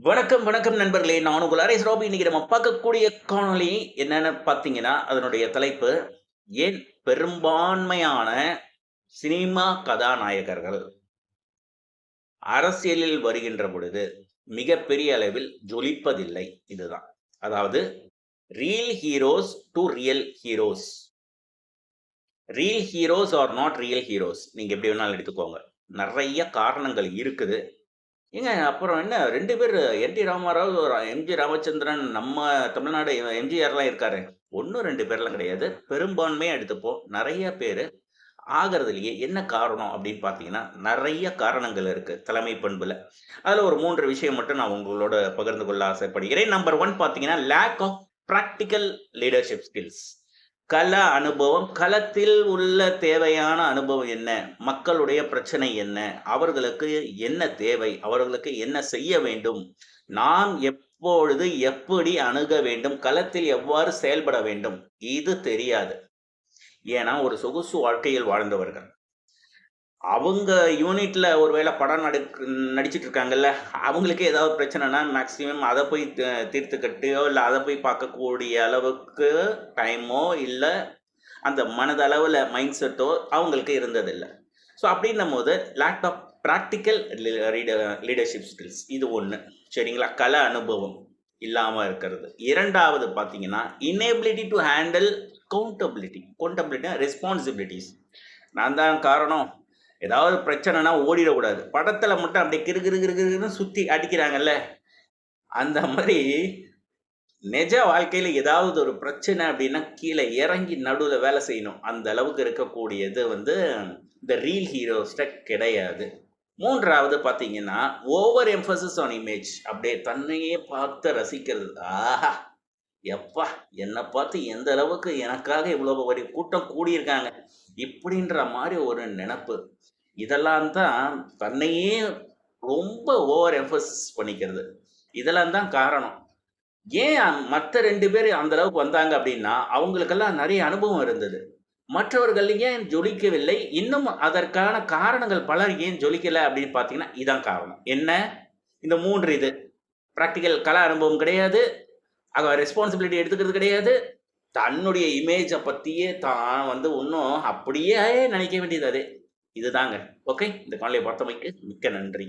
வணக்கம், வணக்கம் நண்பர்களே. நான் உங்கள் அரேஸ் ராபி. இன்னைக்கு நம்ம பார்க்கக்கூடிய காணொளி என்னன்னு பார்த்தீங்கன்னா, அதனுடைய தலைப்பு, ஏன் பெரும்பான்மையான சினிமா கதாநாயகர்கள் அரசியலில் வருகின்ற பொழுது மிகப்பெரிய அளவில் ஜொலிப்பதில்லை. இதுதான். அதாவது real heroes to real heroes. Real heroes are not real heroes. நீங்க எப்படி வேணாலும் எடுத்துக்கோங்க. நெறைய காரணங்கள் இருக்குது. ஏங்க அப்புறம் என்ன 2 பேர் என்.டி. ராமராவ், எம்.ஜி. ராமச்சந்திரன், நம்ம தமிழ்நாடு எம்ஜிஆர்லாம் இருக்காரு. 1, 2 பேர்லாம் கிடையாது. பெரும்பான்மையா எடுத்துப்போம். நெறைய பேரு ஆகறதிலேயே என்ன காரணம் அப்படின்னு பார்த்தீங்கன்னா, நெறைய காரணங்கள் இருக்கு தலைமை பண்புல. அதுல ஒரு 3 விஷயம் மட்டும் நான் உங்களோட பகிர்ந்து கொள்ள ஆசைப்படுகிறேன். நம்பர் 1 பார்த்தீங்கன்னா, lack of practical leadership skills. கள அனுபவம், களத்தில் உள்ள தேவையான அனுபவம் என்ன? மக்களுடைய பிரச்சனை என்ன? அவர்களுக்கு என்ன தேவை? அவர்களுக்கு என்ன செய்ய வேண்டும்? நாம் எப்பொழுது, எப்படி அணுக வேண்டும்? களத்தில் எவ்வாறு செயல்பட வேண்டும்? இது தெரியாது. ஏன்னா, ஒரு சொகுசு வாழ்க்கையில் வாழ்ந்தவர்கள். அவங்க யூனிட்ல ஒருவேளை படம் நடிச்சிட்டு இருக்காங்கல்ல, அவங்களுக்கு ஏதாவது பிரச்சனைனா மேக்ஸிமம் அத போய் தீர்த்துக்கட்டியோ, இல்ல அத போய் பார்க்கக்கூடிய அளவுக்கு டைமோ, இல்ல அந்த மனதளவுல மைண்ட் செட்டோ அவங்களுக்கு இருந்ததில்ல. ஸோ அப்படின்னும்போது lack of practical leadership skills இது 1. சரிங்களா? கள அனுபவம் இல்லாம இருக்கிறது. 2வது பார்த்தீங்கன்னா, inability to handle accountability responsibilities. நான் தான் காரணம். ஏதாவது பிரச்சனைனா ஓடிடக்கூடாது. படத்துல மட்டும் அப்படியே கிறு கிறு கிறு கிறுன்னு சுத்தி அடிக்கிறாங்கல்ல, அந்த மாரி நிஜ வாழ்க்கையில ஏதாவது ஒரு பிரச்சனை அப்படின்னா, கீழ இறங்கி நடுவுல வேலை செய்யணும். அந்த அளவுக்கு இருக்கக்கூடியது வந்து இந்த ரியல் ஹீரோஸ்ட்ட கிடையாது. 3வது பார்த்தீங்கன்னா, ஓவர் எம்பசிஸ் ஆன் இமேஜ். அப்படியே தன்னையே பார்த்து ரசிக்கிறது. ஆஹா! எப்பா! என்ன பார்த்து எந்த அளவுக்கு எனக்காக இவ்வளவு ஒரு கூட்டம் கூடியிருக்காங்க. இப்படின்ற மாரி ஒரு நெனப்பு. இதெல்லாம் தான் தன்னையே ரொம்ப ஓவர் எம்பசிஸ் பண்ணிக்கிறது. இதெல்லாம் தான் காரணம். ஏன் மத்த 2 பேரு அந்த அளவுக்கு வந்தாங்க அப்படின்னா, அவங்களுக்கெல்லாம் நெறைய அனுபவம் இருந்தது. மற்றவர்கள் ஏன் ஜொலிக்கவில்லை? இன்னும் அதற்கான காரணங்கள் பலர் ஏன் ஜொலிக்கல அப்படின்னு பார்த்தீங்கன்னா, இதான் காரணம். என்ன? இந்த 3 இது. பிராக்டிகல் கள அனுபவம் கிடையாது. ரெஸ்பான்சிபிலிட்டி எடுத்துக்கிறது கிடையாது. தன்னுடைய இமேஜ பத்தியே தான் வந்து இன்னும் அப்படியே நினைக்க வேண்டியது அது. இதுதாங்க. ஓகே. இந்த காணொளிய பார்த்தமைக்கு மிக்க நன்றி.